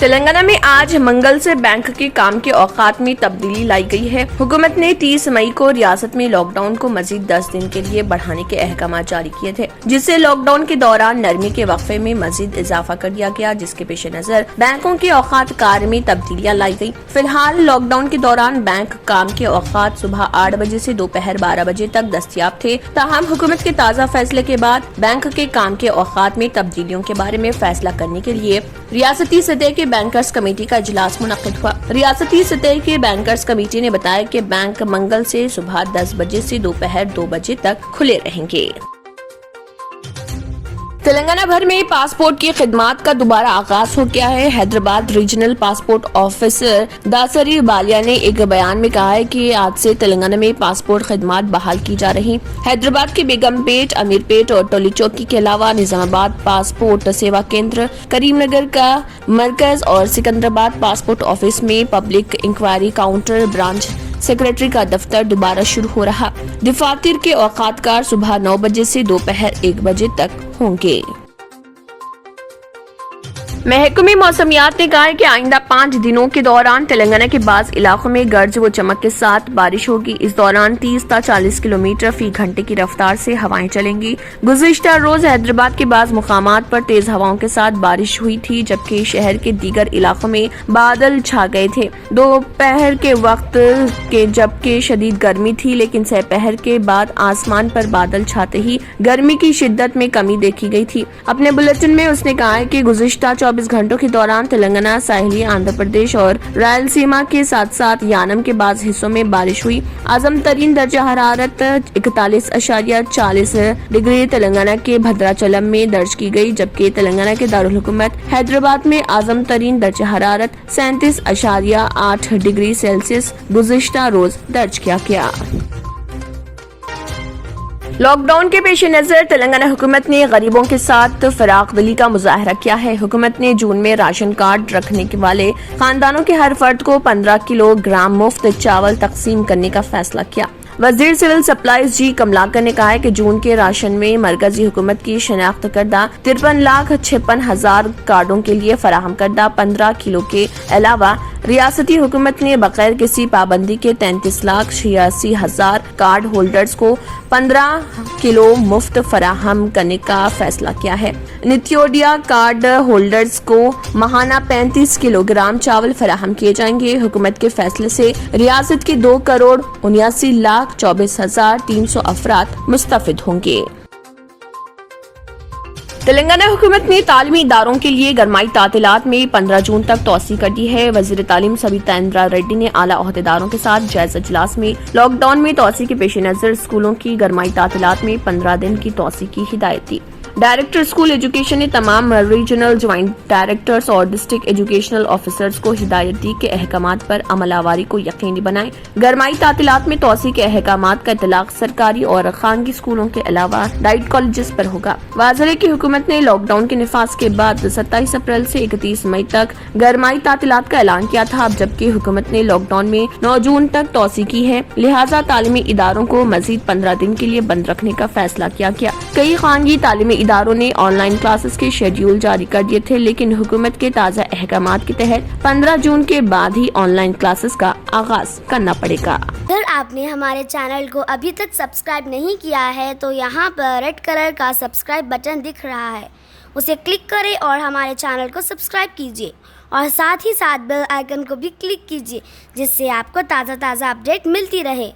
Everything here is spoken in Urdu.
تلنگانہ میں آج منگل سے بینک کے کام کے اوقات میں تبدیلی لائی گئی ہے۔ حکومت نے 30 مئی کو ریاست میں لاک ڈاؤن کو مزید 10 دن کے لیے بڑھانے کے احکامات جاری کیے تھے، جس سے لاک ڈاؤن کے دوران نرمی کے وقفے میں مزید اضافہ کر دیا گیا، جس کے پیش نظر بینکوں کے اوقات کار میں تبدیلیاں لائی گئی۔ فی الحال لاک ڈاؤن کے دوران بینک کام کے اوقات صبح 8 بجے سے دوپہر 12 بجے تک دستیاب تھے، تاہم حکومت کے تازہ فیصلے کے بعد بینک کے کام کے اوقات میں تبدیلیوں کے بارے میں فیصلہ کرنے کے لیے ریاستی سطح کے بینکرز کمیٹی کا اجلاس منعقد ہوا۔ ریاستی سطح کے بینکرز کمیٹی نے بتایا کہ بینک منگل سے صبح 10 بجے سے دوپہر 2 بجے تک کھلے رہیں گے۔ تلنگانہ بھر میں پاسپورٹ کی خدمات کا دوبارہ آغاز ہو گیا ہے۔ حیدرآباد ریجنل پاسپورٹ آفیسر داسری بالیہ نے ایک بیان میں کہا ہے کہ آج سے تلنگانہ میں پاسپورٹ خدمات بحال کی جا رہی۔ حیدرآباد کے بیگم پیٹ، امیر پیٹ اور ٹولی چوکی کے علاوہ نظام آباد پاسپورٹ سیوا کیندر، کریم نگر کا مرکز اور سکندرآباد پاسپورٹ آفس میں public inquiry counter, branch secretary کا دفتر دوبارہ شروع ہو رہا۔ دفاتر کے اوقات کار صبح 9 بجے سے دوپہر 1 بجے تک ہوں گے۔ محکمہ موسمیات نے کہا ہے کہ آئندہ 5 دنوں کے دوران تلنگانہ کے بعض علاقوں میں گرج و چمک کے ساتھ بارش ہوگی۔ اس دوران 30 تا 40 کلومیٹر فی گھنٹے کی رفتار سے ہوائیں چلیں گی۔ گزشتہ روز حیدرآباد کے بعض مقامات پر تیز ہواؤں کے ساتھ بارش ہوئی تھی، جبکہ شہر کے دیگر علاقوں میں بادل چھا گئے تھے۔ دوپہر کے وقت جبکہ شدید گرمی تھی، لیکن سپہر کے بعد آسمان پر بادل چھاتے ہی گرمی کی شدت میں کمی دیکھی گئی تھی۔ اپنے بلیٹن میں اس نے کہا ہے کہ گزشتہ 24 گھنٹوں کے دوران تلنگانہ، ساحلی آندھرا پردیش اور رائلسیما کے ساتھ ساتھ یانم کے بعض حصوں میں بارش ہوئی۔ اعظم ترین درجہ حرارت 41.40 ڈگری تلنگانہ کے بھدراچلم میں درج کی گئی، جبکہ تلنگانہ کے دارالحکومت حیدرآباد میں اعظم ترین درجہ حرارت 37.8 ڈگری سیلسیس گزشتہ روز درج کیا گیا۔ لاک ڈاؤن کے پیش نظر تلنگانہ حکومت نے غریبوں کے ساتھ فراخ دلی کا مظاہرہ کیا ہے۔ حکومت نے جون میں راشن کارڈ رکھنے والے خاندانوں کے ہر فرد کو 15 کلو گرام مفت چاول تقسیم کرنے کا فیصلہ کیا۔ وزیر سول سپلائز جی کملاکر نے کہا ہے کہ جون کے راشن میں مرکزی حکومت کی شناخت کردہ 53,56,000 کارڈوں کے لیے فراہم کردہ 15 کلو کے علاوہ ریاستی حکومت نے بغیر کسی پابندی کے 33,86,000 کارڈ ہولڈرز کو 15 کلو مفت فراہم کرنے کا فیصلہ کیا ہے۔ نتیودیا کارڈ ہولڈرز کو ماہانہ 35 کلو گرام چاول فراہم کیے جائیں گے۔ حکومت کے فیصلے سے ریاست کے 2,79,24,300 افراد مستفید ہوں گے۔ تلنگانہ حکومت نے تعلیمی اداروں کے لیے گرمائی تعطیلات میں 15 جون تک توسیع کر دی ہے۔ وزیر تعلیم سبیتا اندرا ریڈی نے اعلیٰ عہدیداروں کے ساتھ جائزہ اجلاس میں لاک ڈاؤن میں توسیع کے پیش نظر اسکولوں کی گرمائی تعطیلات میں 15 دن کی توسیع کی ہدایت دی۔ ڈائریکٹر اسکول ایجوکیشن نے تمام ریجنل جوائنٹ ڈائریکٹرز اور ڈسٹرکٹ ایجوکیشنل آفیسرز کو ہدایت دی کہ احکامات پر عمل آوری کو یقینی بنائیں۔ گرمائی تعطیلات میں توسیع کے احکامات کا اطلاق سرکاری اور خانگی اسکولوں کے علاوہ ڈائٹ کالجز پر ہوگا۔ واضح ہے کہ حکومت نے لاک ڈاؤن کے نفاذ کے بعد 27 اپریل سے 31 مئی تک گرمائی تعطیلات کا اعلان کیا تھا، جبکہ حکومت نے لاک ڈاؤن میں 9 جون تک توسیع کی ہے، لہٰذا تعلیمی اداروں کو مزید 15 دن کے لیے بند رکھنے کا فیصلہ کیا گیا۔ کئی خانگی تعلیمی اداروں نے آن لائن کلاسز کے شیڈیول جاری کر دیے تھے، لیکن حکومت کے تازہ احکامات کے تحت 15 جون کے بعد ہی آن لائن کلاسز کا آغاز کرنا پڑے گا۔ اگر آپ نے ہمارے چینل کو ابھی تک سبسکرائب نہیں کیا ہے تو یہاں پر ریڈ کلر کا سبسکرائب بٹن دکھ رہا ہے، اسے کلک کریں اور ہمارے چینل کو سبسکرائب کیجیے اور ساتھ ہی ساتھ بیل آئیکن کو بھی کلک کیجیے، جس سے آپ کو تازہ اپڈیٹ ملتی رہے۔